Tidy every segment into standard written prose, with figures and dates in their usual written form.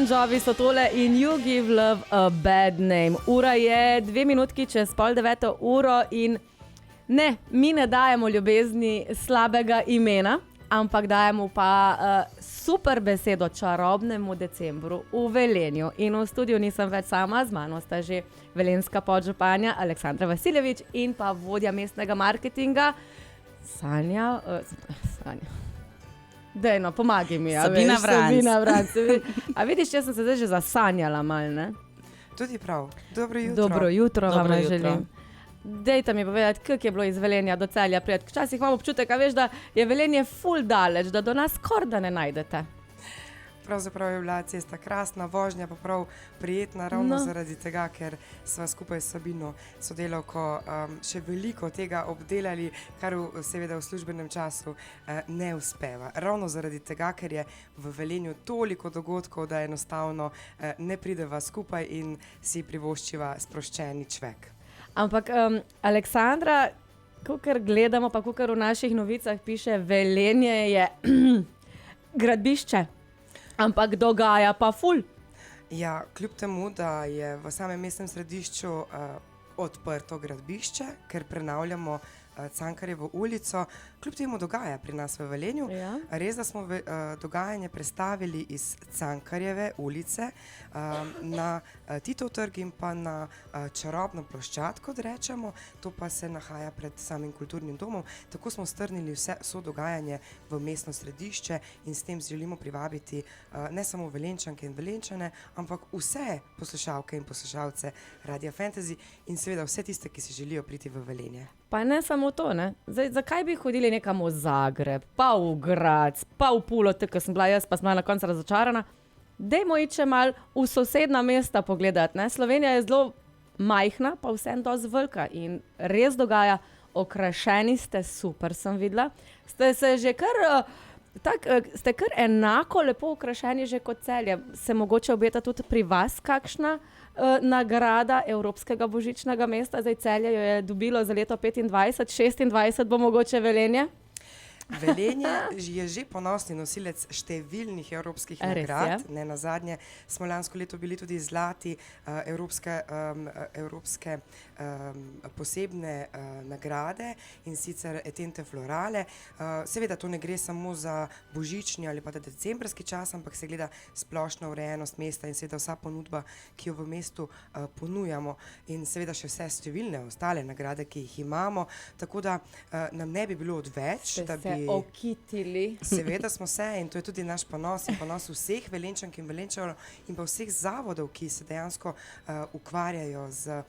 Bon Jovi so tole in You Give Love a Bad Name. Ura je 2 minutki čez 8:30 in ne, mi ne dajemo ljubezni slabega imena, ampak dajemo pa super besedo čarobnemu decembru v Velenju. In v studiu nisem več sama, z mano sta že velenjska podžupanja Aleksandra Vasiljević in pa vodja mestnega marketinga Sanja. Dej, no, pomagi mi. Sabina Vranc. A vidiš, jaz sem se zdaj že zasanjala malo, ne? Tudi prav. Dobro jutro. Dobro jutro vam Dobro jutro. želim. Dejte mi povedati, kako je bilo iz Velenja do Celja prijeti. Včasih imam občutek, a veš, da je Velenje ful daleč, da do nas skoraj ne najdete. Pravzaprav je bila cesta krasna, vožnja pa prav prijetna, ravno zaradi tega, ker sva skupaj s Sabino sodelavko še veliko tega obdelali, kar seveda v službenem času ne uspeva. Ravno zaradi tega, ker je v Velenju toliko dogodkov, da enostavno ne prideva skupaj in si privoščiva sproščeni čvek. Ampak Aleksandra, kakor gledamo, pa kakor v naših novicah piše, Velenje je gradbišče. Ampak dogaja pa ful. Ja, kljub temu, da je v samem mestnem središču odprto gradbišče, ker prenavljamo Cankarjevo ulico, kljub temu dogaja pri nas v Velenju. Ja. Res, da smo dogajanje prestavili iz Cankarjeve ulice na Titov trg in pa na čarobno ploščad, kot rečemo. To pa se nahaja pred samim kulturnim domom. Tako smo strnili vso dogajanje v mestno središče in s tem želimo privabiti ne samo Velenjčanke in Velenjčane, ampak vse poslušalke in poslušalce Radia Fantasy in seveda vse tiste, ki si želijo priti v Velenje. Pa ne samo to, ne? Zdaj, zakaj bi hodili nekam v Zagreb, pa v Graz, pa v Pulo, tako sem bila jaz, pa sem bila na koncu razočarana. Dajmo iti še mal v sosedna mesta pogledati, ne? Slovenija je zelo majhna, pa vseeno dosti velika in res dogaja, okrašeni ste, super sem videla. Ste se že kar, ste kar enako lepo okrašeni že kot Celje. Se mogoče obeta tudi pri vas kakšna nagrada Evropskega božičnega mesta? Zdaj Celje jo je dobilo za leto 25, 26 bo mogoče Velenje. Velenje je že ponosni nosilec številnih evropskih nagrad. Ne nazadnje smo lansko leto bili tudi zlati evropske posebne nagrade in sicer Etente Florale. Seveda to ne gre samo za božični ali pa decembrski čas, ampak se gleda splošna urejenost mesta in seveda vsa ponudba, ki jo v mestu ponujamo in seveda še vse številne ostale nagrade, ki jih imamo, tako da nam ne bi bilo odveč, da bi okitili. Seveda smo se in to je tudi naš ponos in ponos vseh Velenjčank in Velenjčanov in pa vseh zavodov, ki se dejansko ukvarjajo z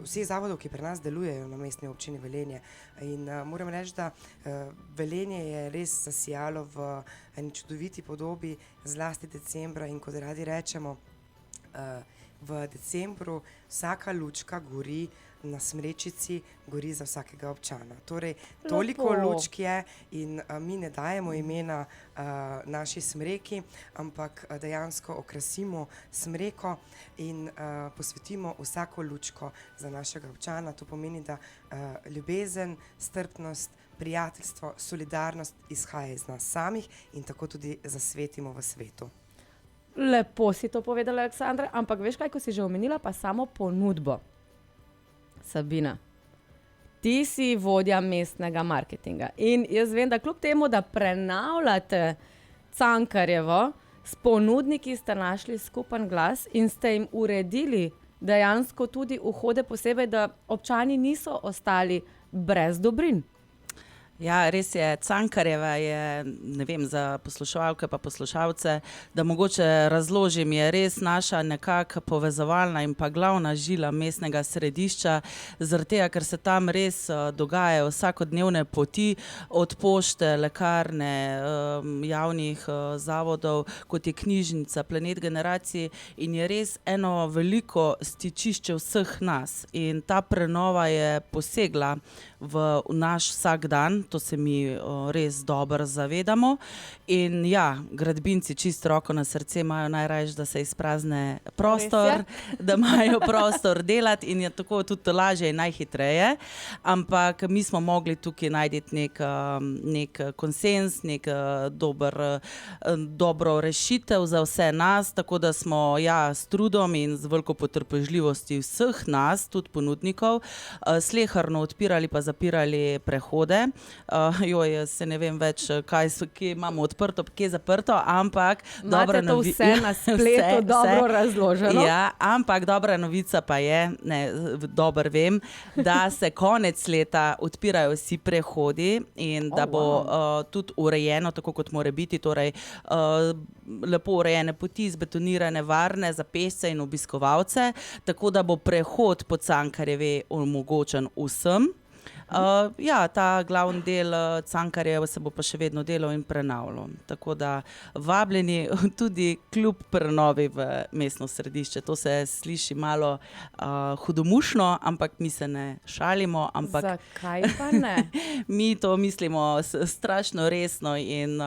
vseh zavodov, ki pri nas delujejo na mestni občini Velenje. In moram reči, da Velenje je res zasijalo v eni čudoviti podobi, zlasti decembra in kot radi rečemo, v decembru vsaka lučka gori na Smrečici, gori za vsakega občana. Torej, toliko lučk je in mi ne dajemo imena naši smreki, ampak dejansko okrasimo smreko in posvetimo vsako lučko za našega občana. To pomeni, da ljubezen, strpnost, prijateljstvo, solidarnost izhaja iz nas samih in tako tudi zasvetimo v svetu. Lepo si to povedala, Aleksandra, ampak veš kaj, ko si že omenila, pa samo ponudbo. Sabina, ti si vodja mestnega marketinga in jaz vem, da kljub temu, da prenavljate Cankarjevo, s ponudniki ste našli skupen glas in ste jim uredili dejansko tudi vhode posebej, da občani niso ostali brez dobrin. Ja, res je, Cankarjeva je, ne vem, za poslušalke pa poslušalce, da mogoče razložim, je res naša nekako povezovalna in pa glavna žila mestnega središča, zaradi tega, ker se tam res dogajajo vsakodnevne poti od pošte, lekarne, javnih zavodov, kot je knjižnica, Planet generacij in je res eno veliko stičišče vseh nas in ta prenova je posegla v naš vsak dan, to se mi res dobro zavedamo. In ja, gradbinci čisto roko na srce imajo najrajš, da se izprazne prostor, da imajo prostor delati in je tako tudi lažje in najhitreje. Ampak mi smo mogli tukaj najti nek konsens, nek dobro rešitev za vse nas, tako da smo s trudom in z veliko potrpežljivosti vseh nas, tudi ponudnikov, sleherno odpirali pa zapirali prehode. Jaz se ne vem več, kje imamo odprto, kje zaprto, ampak imate to vse na spletu dobro razloženo. Ja, ampak dobra novica pa je, dobro vem, da se konec leta odpirajo vsi prehodi in da bo tudi urejeno, tako kot mora biti, torej lepo urejene poti, zbetonirane, varne za pešce in obiskovalce, tako da bo prehod po Cankarjevi omogočen vsem. Ta glavni del Cankarjeva se bo pa še vedno delal in prenavljal. Tako da vabljeni tudi kljub prenovi v mestno središče. To se sliši malo hudomušno, ampak mi se ne šalimo. Zakaj pa ne? Mi to mislimo strašno resno in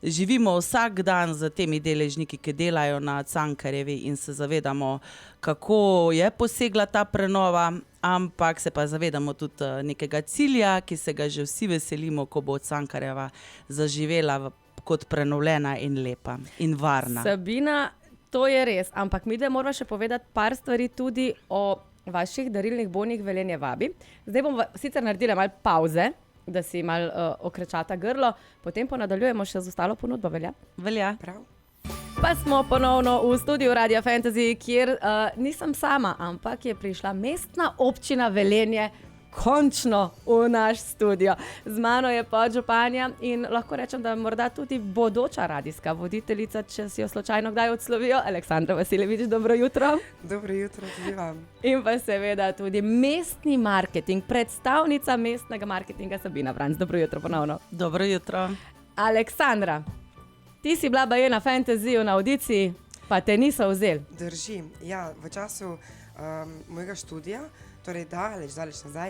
živimo vsak dan z temi deležniki, ki delajo na Cankarjevi in se zavedamo, kako je posegla ta prenova, ampak se pa zavedamo tudi nekega cilja, ki se ga že vsi veselimo, ko bo Cankarjeva zaživela kot prenovljena in lepa in varna. Sabina, to je res, ampak mi da moramo še povedati par stvari tudi o vaših darilnih bonih Velenje vabi. Zdaj bom sicer naredila malo pauze, da si malo okrečata grlo, potem pa nadaljujemo še z ostalo ponudbo, velja? Velja. Prav. Pa smo ponovno v studiu Radio Fantasy, kjer nisem sama, ampak je prišla mestna občina Velenje končno v naš studio. Z mano je podžupanja in lahko rečem, da morda tudi bodoča radijska voditeljica, če si jo slučajno kdaj odslovijo, Aleksandra Vasiljevič, dobro jutro. Dobro jutro tudi vam. In pa seveda tudi mestni marketing, predstavnica mestnega marketinga Sabina Franc. Dobro jutro ponovno. Dobro jutro. Aleksandra, ti si bila baje na Fantasyju na audiciji, pa te niso vzeli. Drži. Ja, v času mojega študija, torej daleč nazaj,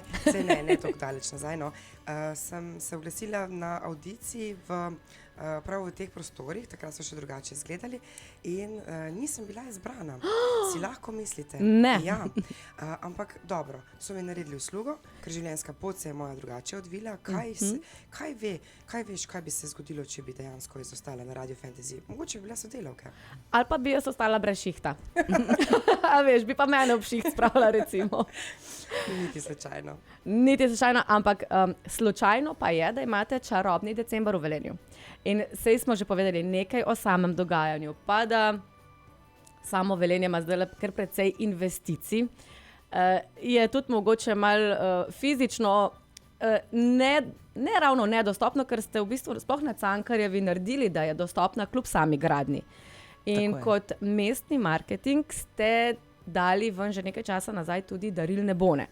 ne tako daleč nazaj, sem se oglasila na audiciji prav v teh prostorih, takrat so še drugače izgledali in nisem bila izbrana. Si lahko mislite? Ne. Ja, ampak dobro, so mi naredili uslugo, ker življenjska pot se je moja drugače odvila. Kaj veš, kaj bi se zgodilo, če bi dejansko izostala na Radio Fantasy? Mogoče bi bila sodelavka. Ali pa bi jaz ostala brez šihta. A veš, bi pa mene ob šiht spravila, recimo. Niti slučajno. Niti slučajno, ampak slučajno pa je, da imate čarobni december v Velenju. In sej smo že povedali nekaj o samem dogajanju, pa da samo Velenje ima zdaj kar precej investicij. Je tudi mogoče malo fizično ne ravno nedostopno, ker ste v bistvu sploh na Cankarjevi naredili, da je dostopna kljub sami gradnji. In kot mestni marketing ste dali ven že nekaj časa nazaj tudi darilne bone.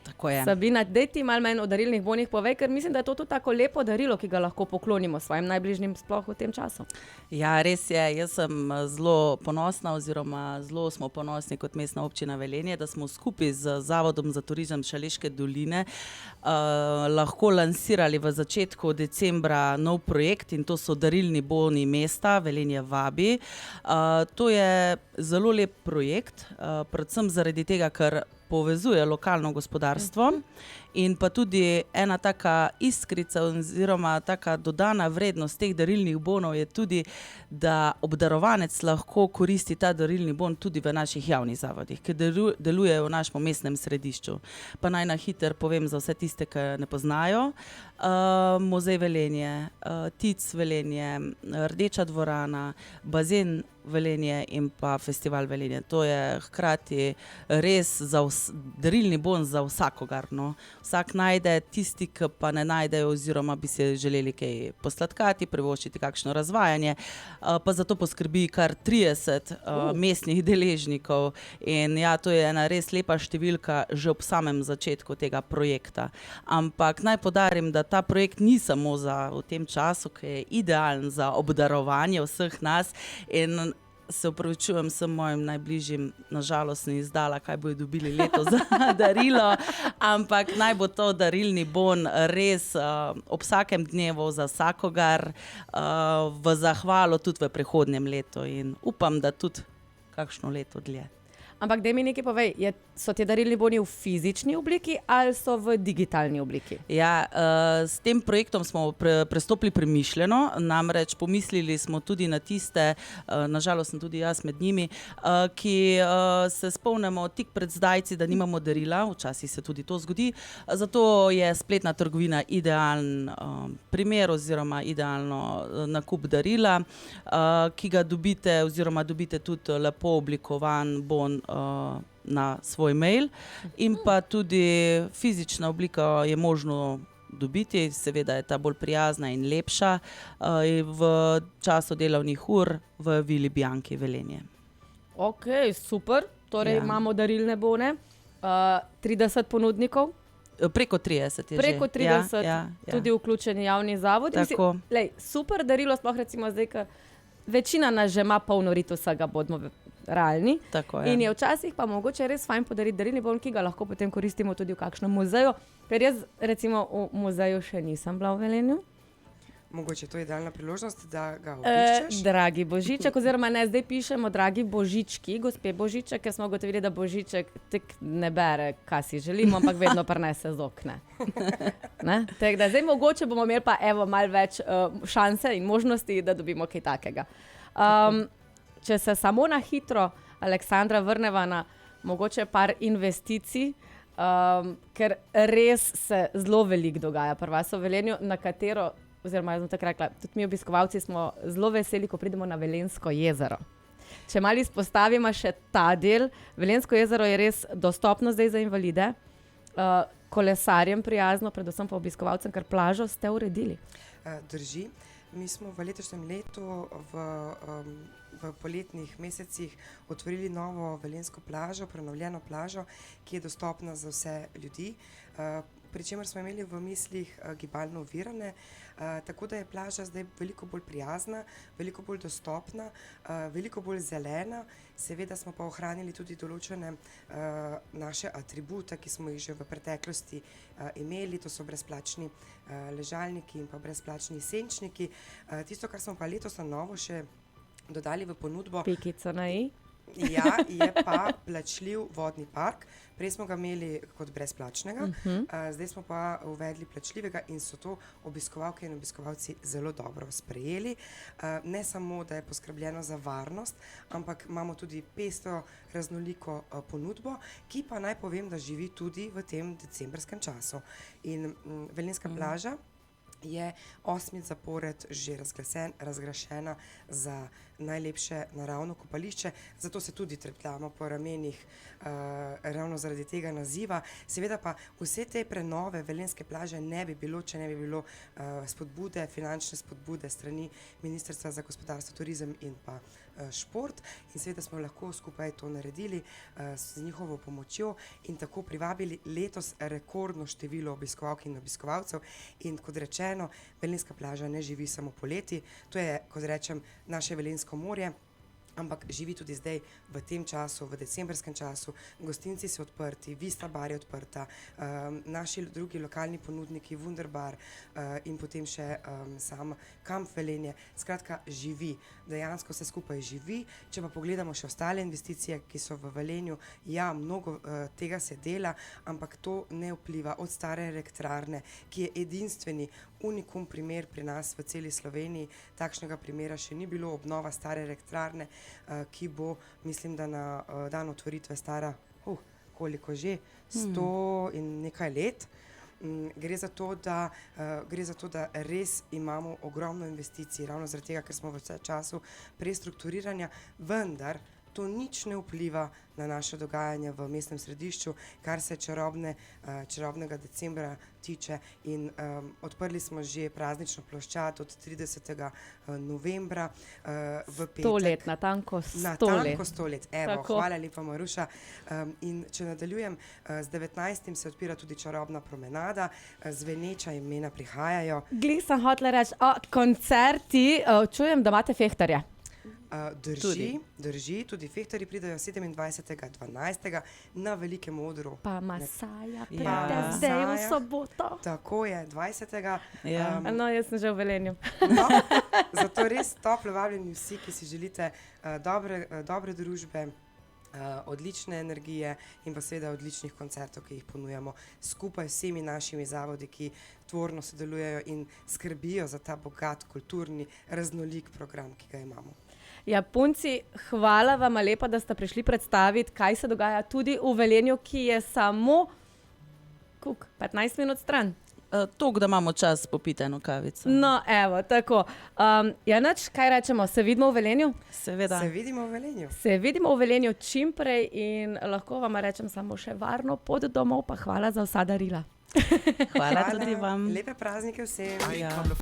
Tako je. Sabina, daj ti malo meni o darilnih bonih povej, ker mislim, da je to tudi tako lepo darilo, ki ga lahko poklonimo svojim najbližnjim sploh v tem času. Ja, res je. Jaz sem zelo ponosna oziroma zelo smo ponosni kot mestna občina Velenje, da smo skupaj z Zavodom za turizem Šaleške doline lahko lansirali v začetku decembra nov projekt in to so darilni boni mesta Velenje vabi. To je zelo lep projekt, predvsem zaradi tega, ker povezuje lokalno gospodarstvo in pa tudi ena taka iskrica oziroma taka dodana vrednost teh darilnih bonov je tudi, da obdarovanec lahko koristi ta darilni bon tudi v naših javnih zavodih, ki delujejo v našem mestnem središču. Pa naj na hiter povem za vse tiste, ki ne poznajo. Muzej Velenje, Tic Velenje, Rdeča dvorana, bazen Velenje in pa festival Velenje. To je hkrati res darilni bon za vsakogar. Vsak najde, tisti, ki pa ne najdejo oziroma bi se želeli kaj posladkati, privoščiti kakšno razvajanje, pa zato poskrbi kar 30 mestnih deležnikov in ja, to je ena res lepa številka že ob samem začetku tega projekta. Ampak naj podarim, da ta projekt ni samo v tem času, ki je idealen za obdarovanje vseh nas in se opravičujem vsem mojim najbližjim, nažalost ni izdala, kaj bojo dobili letos za darilo, ampak naj bo to darilni bon res ob vsakem dnevu za vsakogar, v zahvalo tudi v prihodnjem letu in upam, da tudi kakšno leto dlje. Ampak daj mi nekaj povej, so ti darilni boni v fizični obliki ali so v digitalni obliki? Ja, s tem projektom smo prestopili premišljeno, namreč pomislili smo tudi na tiste, nažalost sem tudi jaz med njimi, ki se spomnimo tik pred zdajci, da nimamo darila, včasih se tudi to zgodi, zato je spletna trgovina idealen primer oziroma idealno nakup darila, ki ga dobite oziroma dobite tudi lepo oblikovan bon na svoj mail in pa tudi fizična oblika je možno dobiti, seveda je ta bolj prijazna in lepša v času delovnih ur v Vili Bianchi Velenje. Ok, super, torej imamo darilne bone, 30 ponudnikov. Preko 30 je Preko 30, ja. tudi vključeni javni zavodi. Tako. Super darilo, sploh recimo zdaj, ker večina nas že ima polno ritusa, ga bodimo realni. Tako, in je včasih pa mogoče res fajn podariti darilni bon, ki ga lahko potem koristimo tudi v kakšnem muzeju, ker jaz recimo v muzeju še nisem bila v Velenju. Mogoče to je idealna priložnost, da ga obiščeš. Dragi Božiček, oziroma ne, zdaj pišemo dragi Božički, gospe Božiček, ker smo ugotovili, da Božiček tek ne bere, kaj si želimo, ampak vedno prinese z okna. Tako da zdaj mogoče bomo imeli pa evo malo več šanse in možnosti, da dobimo kaj takega. Če se samo na hitro, Aleksandra, vrneva na mogoče par investicij, ker res se zelo veliko dogaja pri vas v Velenju, na katero, oziroma jaz bom tako rekla, tudi mi obiskovalci smo zelo veseli, ko pridemo na Velenjsko jezero. Če malo izpostavimo še ta del, Velenjsko jezero je res dostopno zdaj za invalide, kolesarjem prijazno, predvsem pa obiskovalcem, ker plažo ste uredili. Drži. Mi smo v letošnjem letu v poletnih mesecih otvorili novo velenjsko plažo, prenovljeno plažo, ki je dostopna za vse ljudi, pri čemer smo imeli v mislih gibalno ovirane, tako da je plaža zdaj veliko bolj prijazna, veliko bolj dostopna, veliko bolj zelena. Seveda smo pa ohranili tudi določene naše atribute, ki smo jih že v preteklosti imeli, to so brezplačni ležalniki in pa brezplačni senčniki. Tisto, kar smo pa letos na novo še dodali v ponudbo, Pikica na i. Ja, je pa plačljiv vodni park. Prej smo ga imeli kot brezplačnega, zdaj smo pa uvedli plačljivega in so to obiskovalke in obiskovalci zelo dobro sprejeli. Ne samo, da je poskrbljeno za varnost, ampak imamo tudi pestro raznoliko ponudbo, ki pa naj povem, da živi tudi v tem decembrskem času. In Velenjska plaža je 8. zapored že razglašena za najlepše naravno kopališče, zato se tudi trepljamo po ramenih ravno zaradi tega naziva. Seveda pa vse te prenove Velenjske plaže ne bi bilo, če ne bi bilo spodbude, finančne spodbude strani Ministrstva za gospodarstvo, turizem in pa šport. In seveda smo lahko skupaj to naredili z njihovo pomočjo in tako privabili letos rekordno število obiskovalk in obiskovalcev. In kot rečeno, Velenjska plaža ne živi samo poleti, to je, kot rečem, naše Velenjsko morje, ampak živi tudi zdaj v tem času, v decembrskem času. Gostinci so odprti, Vista bar je odprta, naši drugi lokalni ponudniki, Wunderbar in potem še sam Kamp Velenje. Skratka, živi, dejansko se skupaj živi. Če pa pogledamo še ostale investicije, ki so v Velenju, ja, mnogo tega se dela, ampak to ne vpliva od stare elektrarne, ki je edinstveni unikum primer pri nas v celi Sloveniji. Takšnega primera še ni bilo, obnova stare elektrarne, ki bo, mislim, da na dan otvoritve stara, koliko že, 100 in nekaj let. Gre za to, da res imamo ogromno investicij, ravno zaradi tega, ker smo v času prestrukturiranja, vendar to nič ne vpliva na naše dogajanje v mestnem središču, kar se čarobnega decembra tiče. In odprli smo že praznično ploščad od 30. novembra v petek. 100 let, natanko 100 let. Natanko 100 let. Evo, hvala lepa, Maruša. In če nadaljujem, z 19. se odpira tudi čarobna promenada, zveneča imena prihajajo. Glih sem hotela reči, koncerti, čujem, da imate fehtarja. Drži, tudi fehtarji pridejo 27.12. na velikem odru. Pa Masaja, Ja. pridete zdaj v soboto. Tako je, 20. Ja. No, jaz sem že v Velenju. No, zato res toplo vabljeni vsi, ki si želite dobre družbe, odlične energije in pa seveda odličnih koncertov, ki jih ponujamo skupaj s vsemi našimi zavodi, ki tvorno sodelujejo in skrbijo za ta bogat, kulturni, raznolik program, ki ga imamo. Ja, punci, hvala vam lepa, da ste prišli predstaviti, kaj se dogaja tudi v Velenju, ki je samo 15 minut stran. Toliko, da imamo čas popiti eno kavico. No, evo, tako. Ja, nič, kaj rečemo, se vidimo v Velenju? Seveda. Se vidimo v Velenju. Se vidimo v Velenju čim prej in lahko vam rečem samo še varno pot domov, pa hvala za vsa darila. Hvala tudi vam. Lepe praznike vsem. Ja.